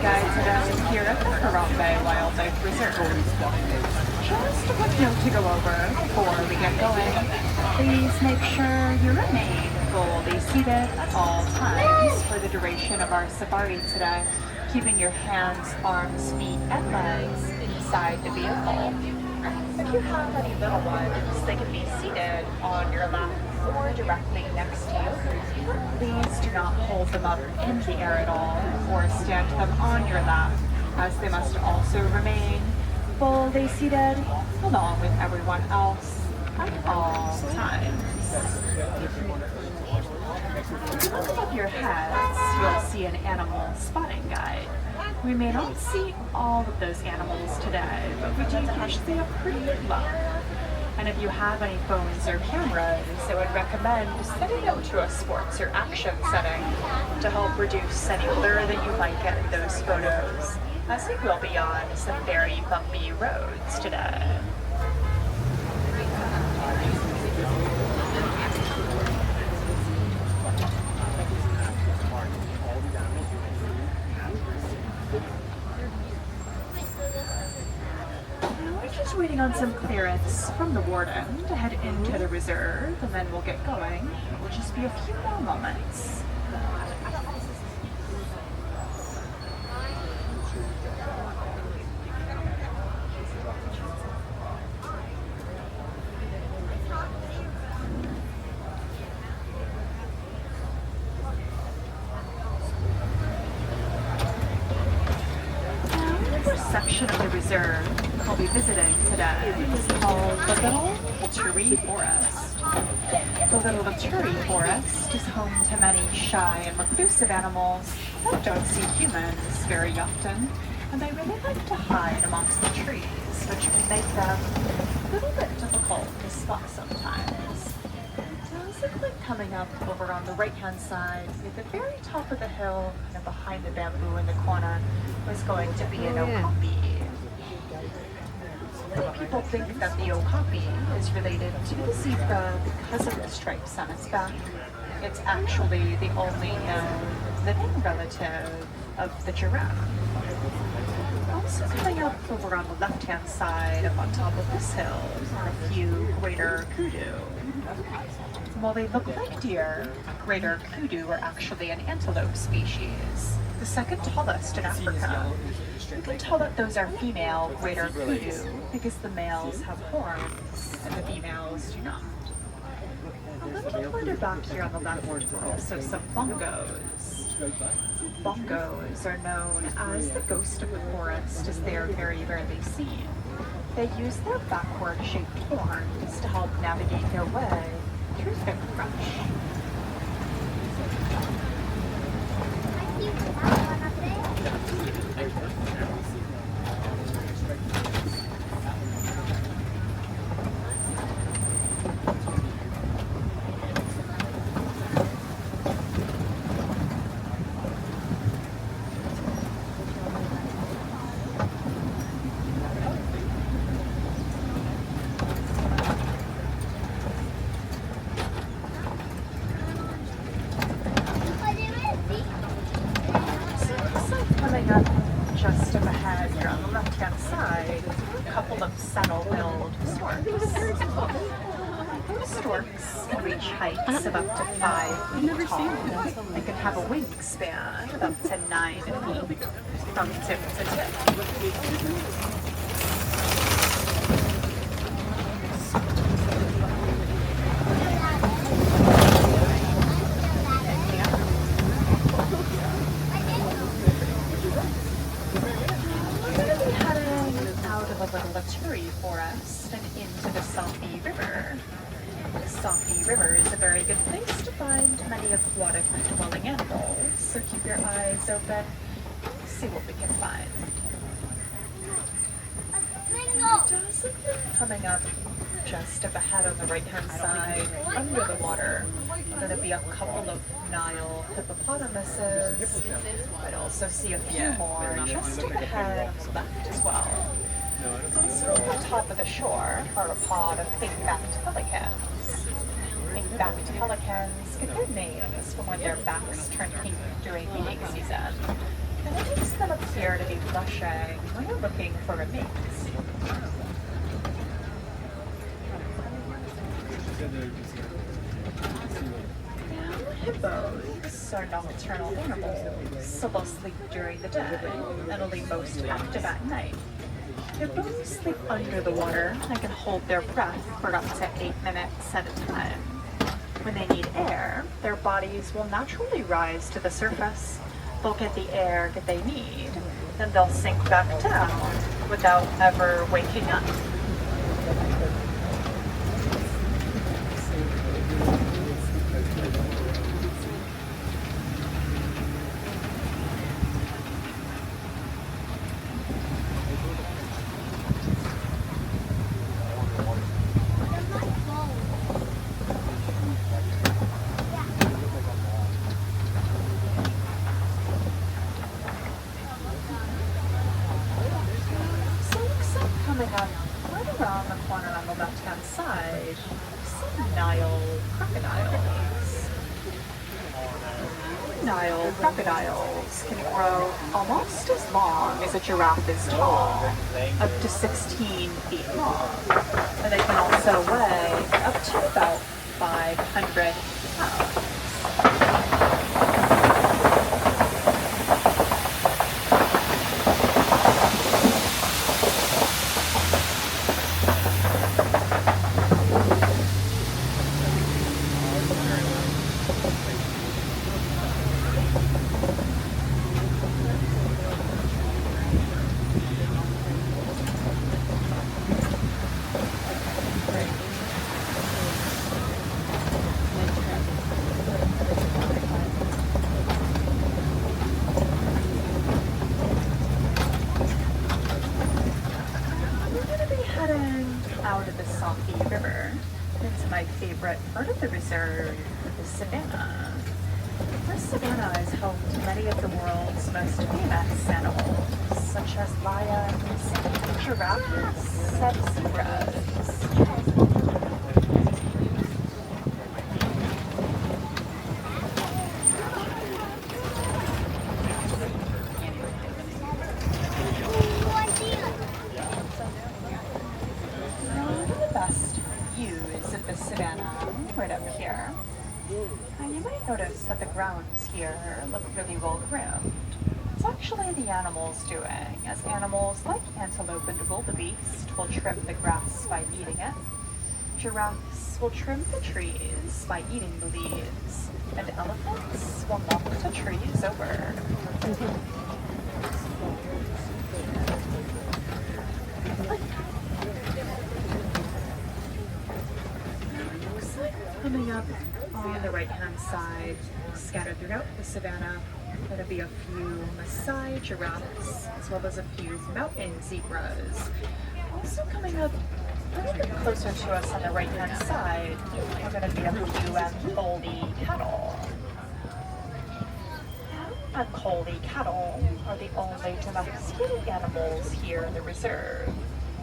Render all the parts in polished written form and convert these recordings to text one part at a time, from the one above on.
guide today here at the Harambe Wildlife Reserve. Just a quick note to go over before we get going. Please make sure you remain fully seated at all times for the duration of our safari today, keeping your hands, arms, feet, and legs inside the vehicle. If you have any little ones, they can be seated on your lap or directly next to you. Please do not hold them up in the air at all or stand them on your lap, as they must also remain fully seated along with everyone else at all times. If you look above your heads, you'll see an animal spotting guide. We may not see all of those animals today, but we do usually a pretty good look. And if you have any phones or cameras, I would recommend setting them to a sports or action setting to help reduce any blur that you might get in those photos, as we will be on some very bumpy roads today. Just waiting on some clearance from the warden to head into the reserve, and then we'll get going. It will just be a few more moments. Section of the reserve I'll be visiting today is called the Little Tree Forest. The Little Tree Forest is home to many shy and reclusive animals that don't see humans very often, and they really like to hide amongst the trees, which can make them a little bit difficult to spot sometimes. It does look like coming up over on the right-hand side at the very top of the hill, and behind the bamboo in the corner, was going to be an okapi. Many people think that the okapi is related to the zebra because of the stripes on its back. It's actually the only known living relative of the giraffe. Also coming up over on the left-hand side, up on top of this hill, are a few greater kudu. While they look like deer, greater kudu are actually an antelope species, the second tallest in Africa. You can tell that those are female greater kudu because the males have horns and the females do not. A little further back here on the left are also some bongos. Bongos are known as the ghost of the forest, as they are very rarely seen. They use their backward-shaped horns to help navigate their way through thick brush. Just up ahead here on the left-hand side, a couple of saddle-billed storks. Those storks can reach heights of up to 5 feet tall. They can have a wingspan of up to 9 feet from tip to tip. Forest and into the Safi River. The Safi River is a very good place to find many aquatic dwelling animals, so keep your eyes open and see what we can find. Coming up just up ahead on the right-hand side, under the water, going to be a couple of Nile hippopotamuses. I'd also see a few more just up ahead on the left as well. Also on top of the shore are a pod of pink-backed pelicans. Pink-backed pelicans get their names from when their backs turn pink during mating season. And it makes them appear to be blushing when you're looking for a mate. Now, hippos are nocturnal animals, so they'll sleep during the day and will be most active at night. Hippos sleep under the water and can hold their breath for up to 8 minutes at a time. When they need air, their bodies will naturally rise to the surface. They'll get the air that they need, then they'll sink back down without ever waking up. Coming up right around the corner on the left-hand side, some Nile crocodiles. Nile crocodiles can grow almost as long as a giraffe is tall, up to 16 feet long, and they can also weigh up to about 500 pounds. Out of the Safi River into my favorite part of the reserve, the savannah. The savannah is home to many of the world's most famous animals, such as lions, giraffes, and zebras. Right up here. And you might notice that the grounds here look really well groomed. It's actually the animals doing, as animals like antelope and wildebeest will trim the grass by eating it. Giraffes will trim the trees by eating the leaves, and elephants will knock the trees over. Coming up on the right-hand side, scattered throughout the savannah, there'll be a few Maasai giraffes, as well as a few mountain zebras. Also coming up a little bit closer to us on the right-hand side, are going to be a few Ankoli cattle. Ankoli cattle are the only domesticated animals here in the reserve.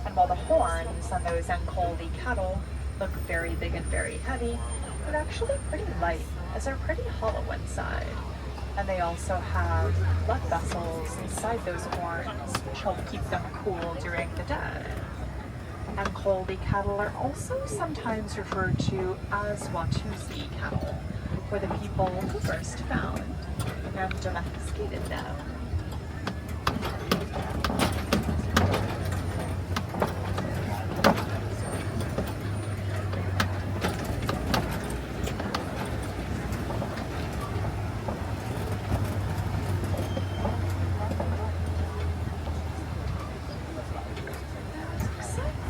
And while the horns on those Ankoli cattle look very big and very heavy, they're actually pretty light, as they're pretty hollow inside. And they also have blood vessels inside those horns, which help keep them cool during the day. Ankoli cattle are also sometimes referred to as Watusi cattle, were the people who first found and domesticated them.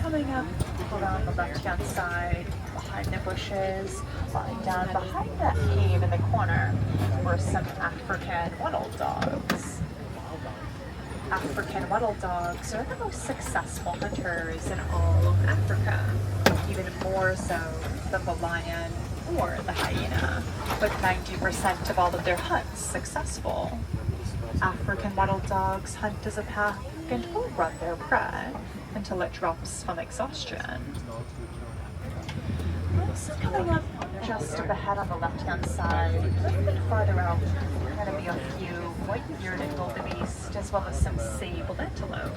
Coming up around the left-hand side, behind the bushes, lying down behind that cave in the corner, were some African wattle dogs. African wattle dogs are the most successful hunters in all of Africa, even more so than the lion or the hyena, with 90% of all of their hunts successful. African wattle dogs hunt as a pack and will run their prey until it drops from exhaustion. Also coming up just up ahead on the left-hand side, a little bit farther out, are going to be a few white-bearded wildebeest, as well as some sable antelope.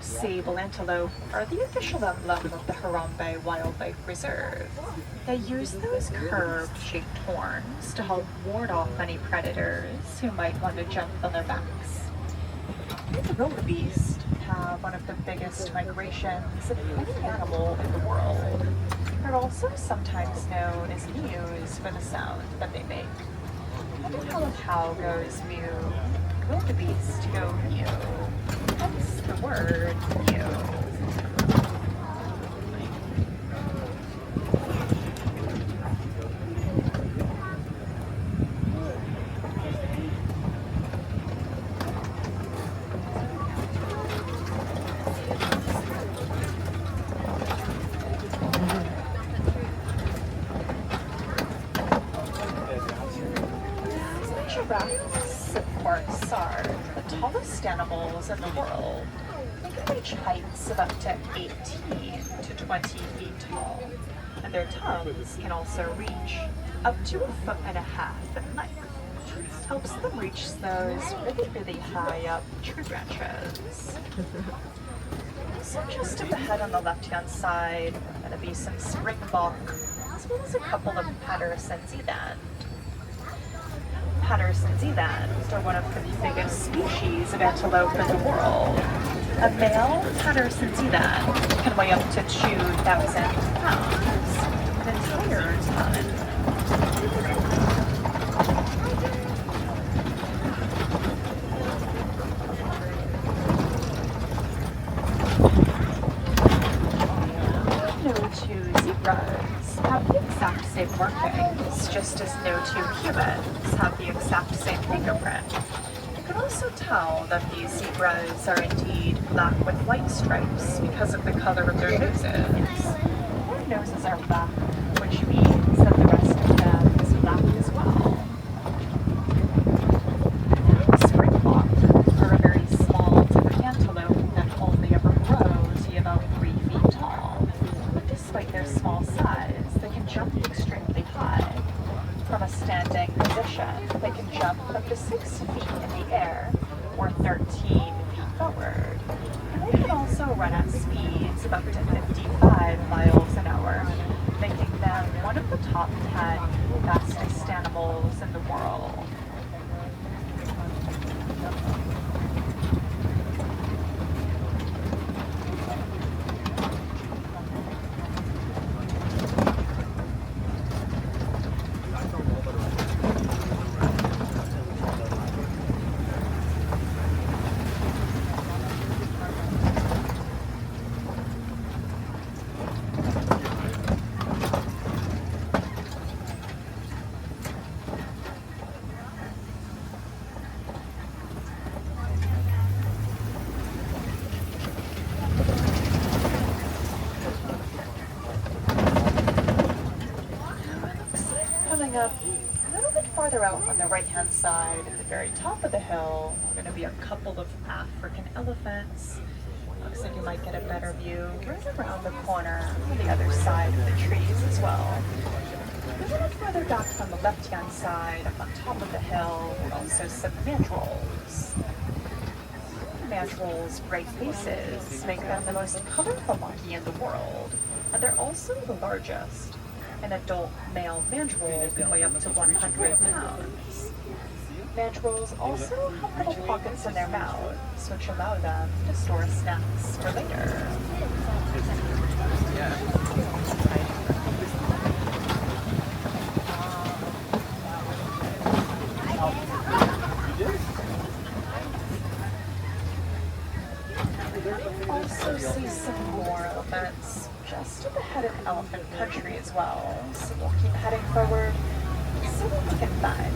Sable antelope are the official emblem of the Harambe Wildlife Reserve. They use those curved, shaped horns to help ward off any predators who might want to jump on their backs. The wildebeest have one of the biggest migrations of any animal in the world. They're also sometimes known as mews for the sound that they make. And how a cow goes mew, wildebeest go mew. Hence the word mew. Giraffes, of course, are the tallest animals in the world. They can reach heights of up to 18 to 20 feet tall, and their tongues can also reach up to 1.5 feet in length. It helps them reach those really high up tree branches. So just up ahead on the left-hand side, going to be some springbok, as well as a couple of Patterson zeeland. Patterson zeelands are one of the biggest species of antelope in the world. A male Patterson zeeland can weigh up to 2,000 pounds, an entire ton. No two zebras have the exact same markings, just as no two humans have the exact same fingerprint. You can also tell that these zebras are indeed black with white stripes because of the color of their noses. Their noses are black, which means that the rest of them is black as well. Springbok are a very small type of antelope that only ever grow to be about 3 feet tall. But despite their small size, they can jump extremely high. From a standing position, they can jump up to 6 feet in the air or 13 feet forward. And they can also run at speeds of up to 55 miles an hour, making them one of the top 10 fastest animals in the world. Up a little bit farther out on the right-hand side, at the very top of the hill, are going to be a couple of African elephants. Looks like you might get a better view right around the corner on the other side of the trees as well. A little further back on the left-hand side, up on top of the hill, are also some mandrills. Mandrills' bright faces make them the most colorful monkey in the world, and they're also the largest. An adult male mandrill can weigh up to 100 pounds. Mandrills also have little pockets in their mouths, which allow them to store snacks for later. You also see some more elephants just up ahead in elephant country as well, so we'll keep heading forward, see what we can find.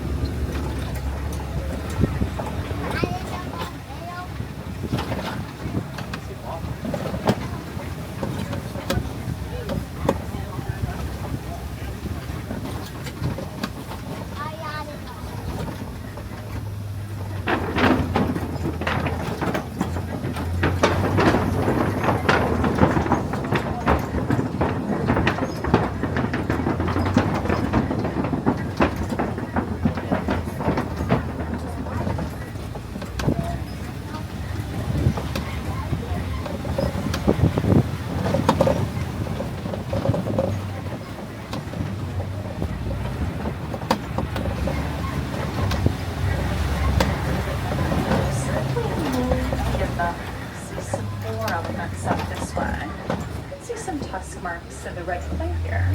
more elephants up this way. You can see some tusk marks in the red clay here.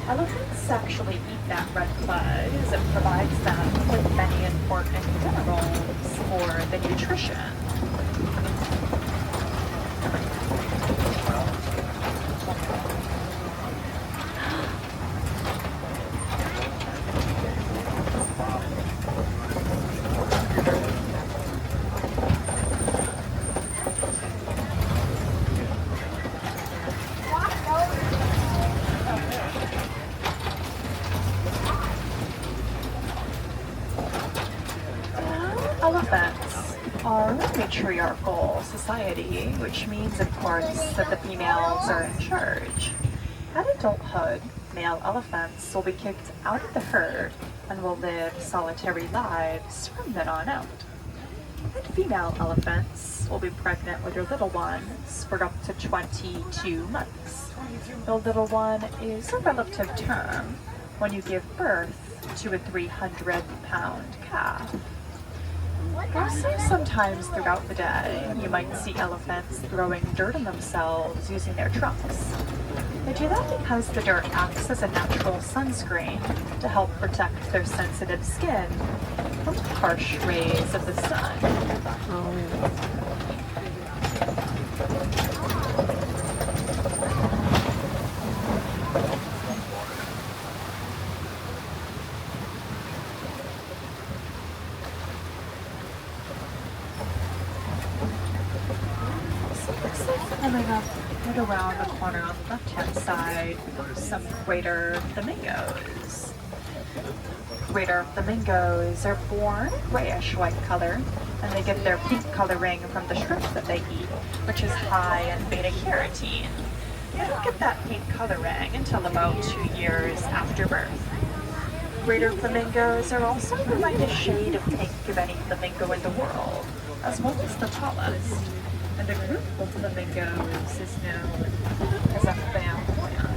Elephants actually eat that red clay as it provides them with many important minerals for the nutrition. Elephants are a matriarchal society, which means, of course, that the females are in charge. At adulthood, male elephants will be kicked out of the herd and will live solitary lives from then on out. And female elephants will be pregnant with their little ones for up to 22 months. The little one is a relative term when you give birth to a 300-pound calf. Also, sometimes throughout the day, you might see elephants throwing dirt on themselves using their trunks. They do that because the dirt acts as a natural sunscreen to help protect their sensitive skin from the harsh rays of the sun. Coming up right around the corner on the left-hand side, some greater flamingos. Greater flamingos are born grayish-white color, and they get their pink coloring from the shrimp that they eat, which is high in beta-carotene. They don't get that pink coloring until about 2 years after birth. Greater flamingos are also the lightest shade of pink of any flamingo in the world, as well as the tallest. And the group of flamingos is known as a flamboyance.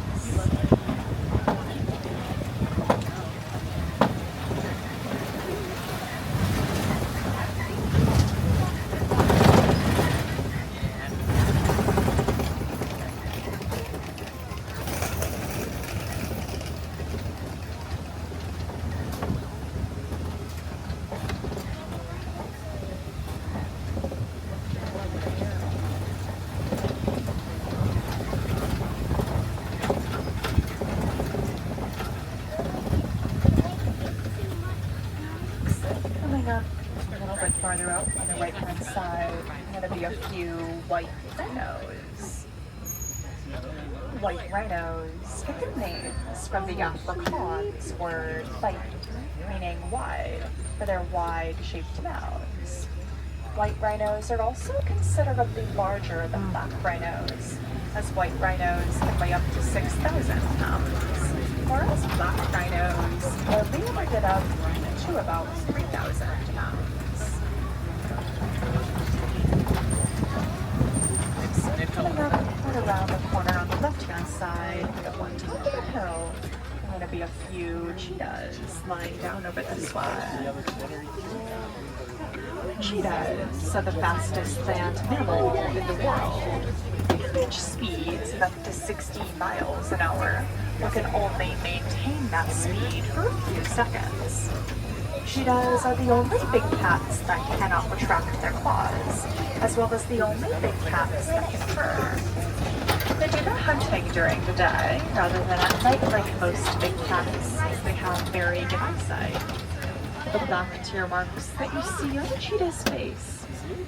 Up a little bit farther out on the right-hand side, going to be a few white rhinos. White rhinos get their names from the Afrikaans word "white," meaning wide, for their wide-shaped mouths. White rhinos are also considerably larger than black rhinos, as white rhinos can weigh up to 6,000 pounds, whereas black rhinos are limited up to about 3,000 pounds. Coming up right around the corner on the left-hand side, at one top of the hill, going to be a few cheetahs lying down over this way. Cheetahs are the fastest land mammal in the world. They reach speeds of up to 60 miles an hour, but can only maintain that speed for a few seconds. Cheetahs are the only big cats that cannot retract their claws, as well as the only big cats that can purr. They do their hunting during the day, rather than at night like most big cats, as they have very good eyesight. The black tear marks that you see on the cheetah's face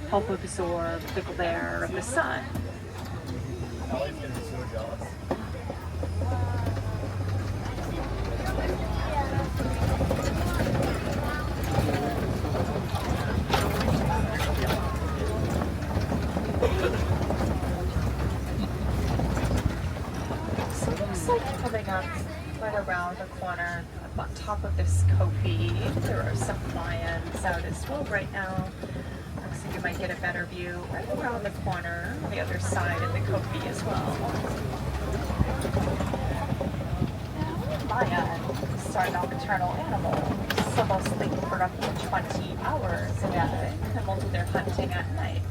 help absorb the glare of the sun. So it looks like coming up right around the corner on top of this kopje, there are some lions out as well right now. Looks like you might get a better view right around the corner on the other side of the kopje as well. Lions are nocturnal animals, so they'll sleep for up to 20 hours a day, and will do their hunting at night.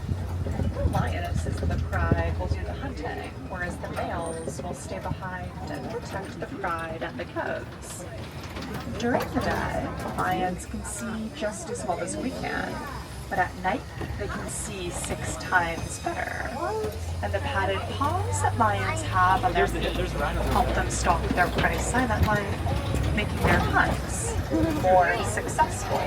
The lioness is pride will do the hunting, whereas the males will stay behind and protect the pride and the cubs. During the day, lions can see just as well as we can, but at night they can see 6 times better. And the padded paws that lions have on their feet help them stalk their prey silently, making their hunts more successful.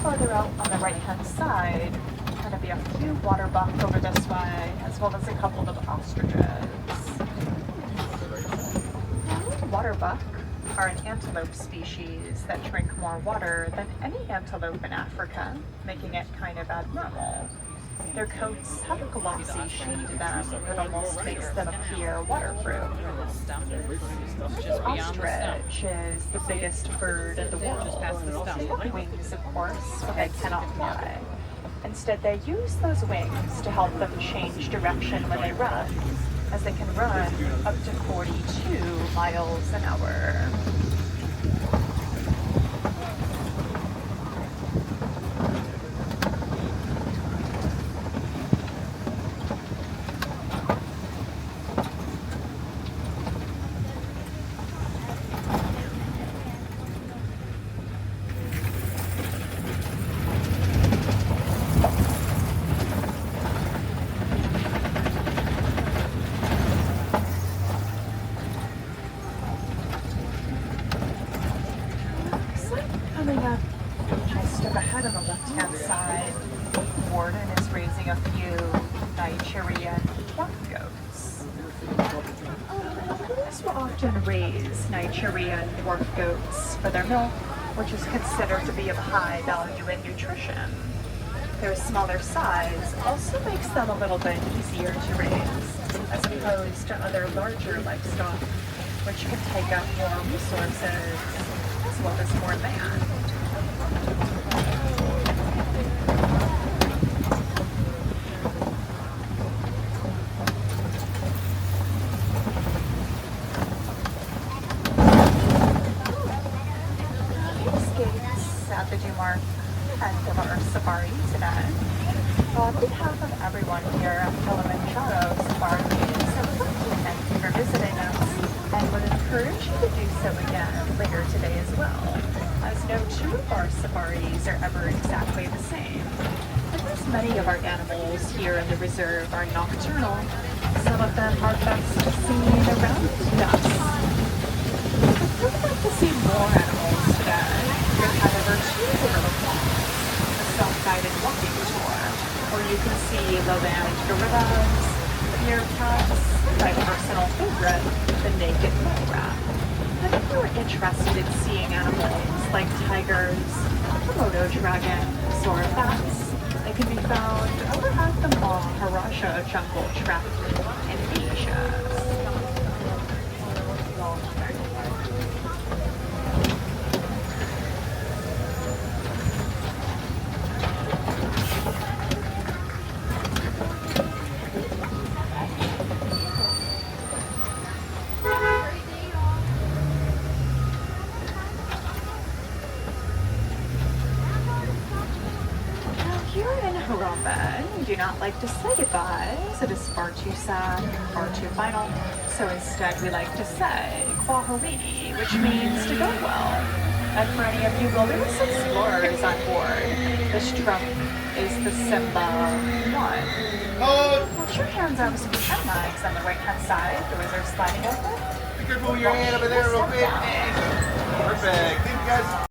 Further out on the right-hand side, going to be a few water buck over this way, as well as a couple of ostriches. Water buck are an antelope species that drink more water than any antelope in Africa, making it kind of abnormal. Their coats have a glossy sheen to them that almost makes them appear waterproof. The ostrich is the biggest bird in the world. They have wings, of course, but they cannot fly. Instead, they use those wings to help them change direction when they run, as they can run up to 42 miles an hour. Coming up just up ahead on the left-hand side, Warden is raising a few Nigerian dwarf goats. Farmers will often raise Nigerian dwarf goats for their milk, which is considered to be of high value in nutrition. Their smaller size also makes them a little bit easier to raise, as opposed to other larger livestock, which can take up more resources as well as more land. At the Dumark end of our safari today. On behalf of everyone here at Kilimanjaro Safaris, I would like to thank you for visiting us and would encourage you to do so again later today as well, as no two of our safaris are ever exactly the same. And as many of our animals here in the reserve are nocturnal, some of them are best seen around dusk. If you'd like to see more animals today, head over to the Little Falls, a self-guided walking tour, where you can see low-band gorillas, meerkats, my personal favorite, the naked mole rat. And if you're interested in seeing animals like tigers, Komodo dragons, or bats, they can be found over at the Maharaja Jungle Trek in Asia. Harambe, we do not like to say goodbyes. It is far too sad, far too final. So instead we like to say Kwaherini, which means to go well. And for any of you wilderness explorers on board, this truck is the Simba 1. Put your hands over some pen legs on the right-hand side. The wizard's sliding over. Be careful with your hand over there real quick. Perfect. Thank you guys.